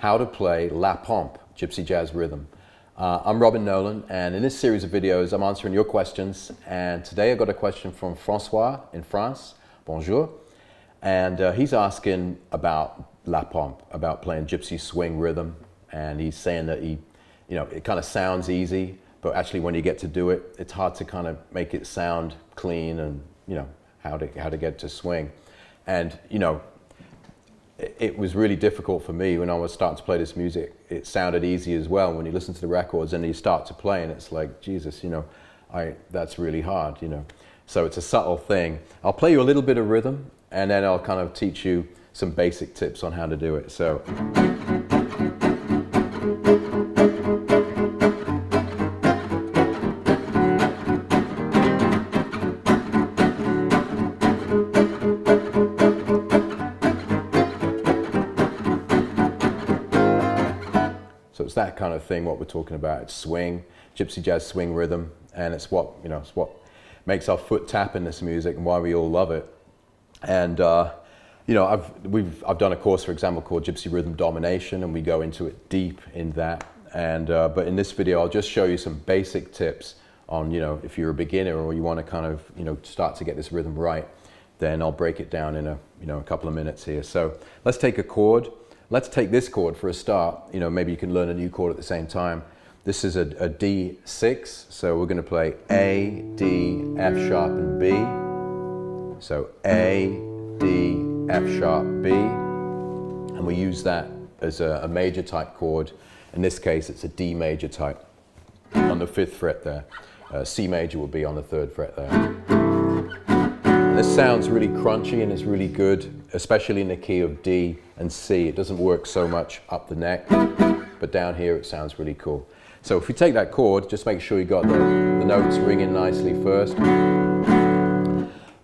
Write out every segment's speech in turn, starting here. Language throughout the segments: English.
how to play La Pompe, Gypsy Jazz Rhythm. I'm Nolan, and in this series of videos I'm answering your questions, and today I got a question from Francois in France. Bonjour. And he's asking about La Pompe, about playing gypsy swing rhythm, and he's saying that it kind of sounds easy, but actually when you get to do it, it's hard to kind of make it sound clean and how to get to swing. And it was really difficult for me when I was starting to play this music. It sounded easy as well when you listen to the records and you start to play, and it's like, Jesus, that's really hard, So it's a subtle thing. I'll play you a little bit of rhythm, and then I'll kind of teach you some basic tips on how to do it. So. So it's that kind of thing what we're talking about. It's swing, gypsy jazz swing rhythm, and it's what it's what makes our foot tap in this music and why we all love it. And I've done a course, for example, called Gypsy Rhythm Domination, and we go into it deep in that. And but in this video, I'll just show you some basic tips on if you're a beginner or you want to kind of start to get this rhythm right. Then I'll break it down in a couple of minutes here. So let's take a chord. Let's take this chord for a start. Maybe you can learn a new chord at the same time. This is a D6, so we're going to play A, D, F sharp, and B. So A, D, F sharp, B, and we use that as a major type chord. In this case, it's a D major type on the 5th fret there. C major will be on the 3rd fret there. This sounds really crunchy and it's really good, especially in the key of D and C. It doesn't work so much up the neck, but down here it sounds really cool. So if you take that chord, just make sure you got the notes ringing nicely first.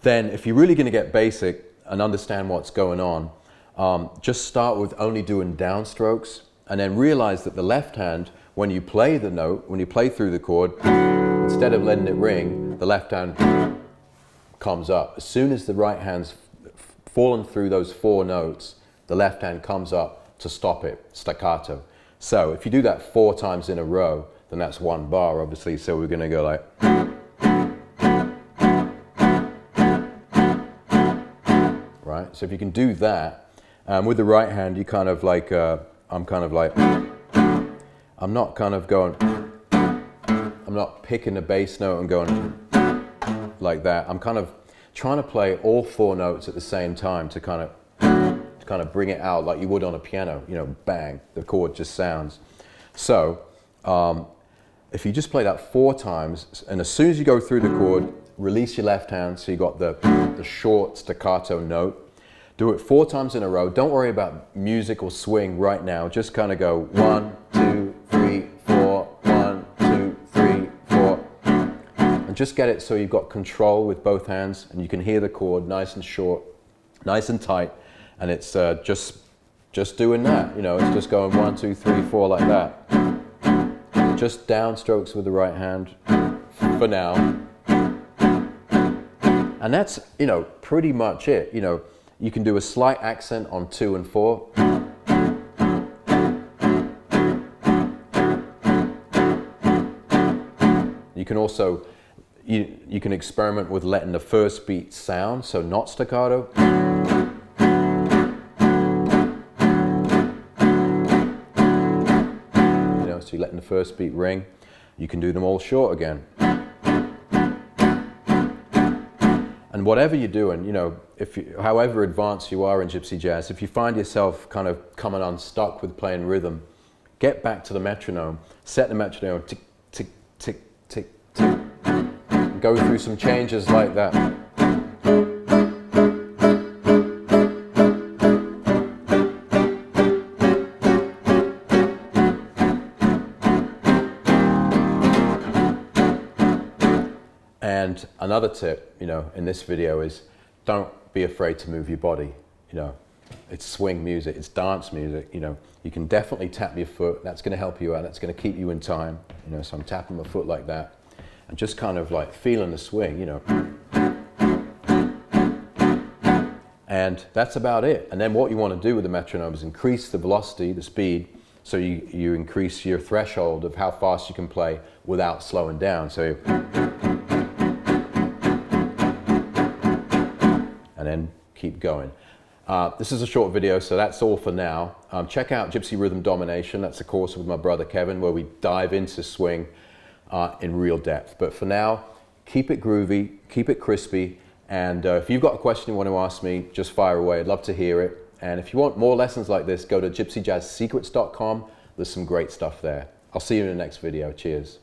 Then if you're really going to get basic and understand what's going on, just start with only doing downstrokes, and then realize that the left hand, when you play the note, when you play through the chord, instead of letting it ring, the left hand comes up. As soon as the right hand's fallen through those 4 notes, the left hand comes up to stop it, staccato. So if you do that 4 times in a row, then that's 1 bar, obviously. So we're going to go like. Right. So if you can do that, with the right hand, you kind of like, I'm kind of like, I'm not kind of going, I'm not picking the bass note and going like that. I'm kind of trying to play all 4 notes at the same time to kind of bring it out like you would on a piano, bang, the chord just sounds. So if you just play that 4 times, and as soon as you go through the chord, release your left hand so you got the short staccato note. Do it 4 times in a row. Don't worry about music or swing right now. Just kind of go 1, 2, 3, 4, 1, 2, 3, 4. And just get it so you've got control with both hands and you can hear the chord nice and short, nice and tight. And it's just doing that, it's just going 1, 2, 3, 4 like that. Just downstrokes with the right hand for now. And that's, pretty much it. You can do a slight accent on 2 and 4. You can also, you can experiment with letting the first beat sound, so not staccato. So you're letting the first beat ring. You can do them all short again. And whatever you're doing, however advanced you are in gypsy jazz, if you find yourself kind of coming unstuck with playing rhythm, get back to the metronome, set the metronome, tick, tick, tick, tick, tick, and go through some changes like that. And another tip, in this video is don't be afraid to move your body. It's swing music, it's dance music. You can definitely tap your foot. That's going to help you out. That's going to keep you in time. So I'm tapping my foot like that, and just kind of like feeling the swing. And that's about it. And then what you want to do with the metronome is increase the velocity, the speed, so you increase your threshold of how fast you can play without slowing down. So, and then keep going. This is a short video, so that's all for now. Check out Gypsy Rhythm Domination. That's a course with my brother Kevin where we dive into swing in real depth. But for now, keep it groovy, keep it crispy, and if you've got a question you want to ask me, just fire away. I'd love to hear it. And if you want more lessons like this, go to gypsyjazzsecrets.com. There's some great stuff there. I'll see you in the next video. Cheers.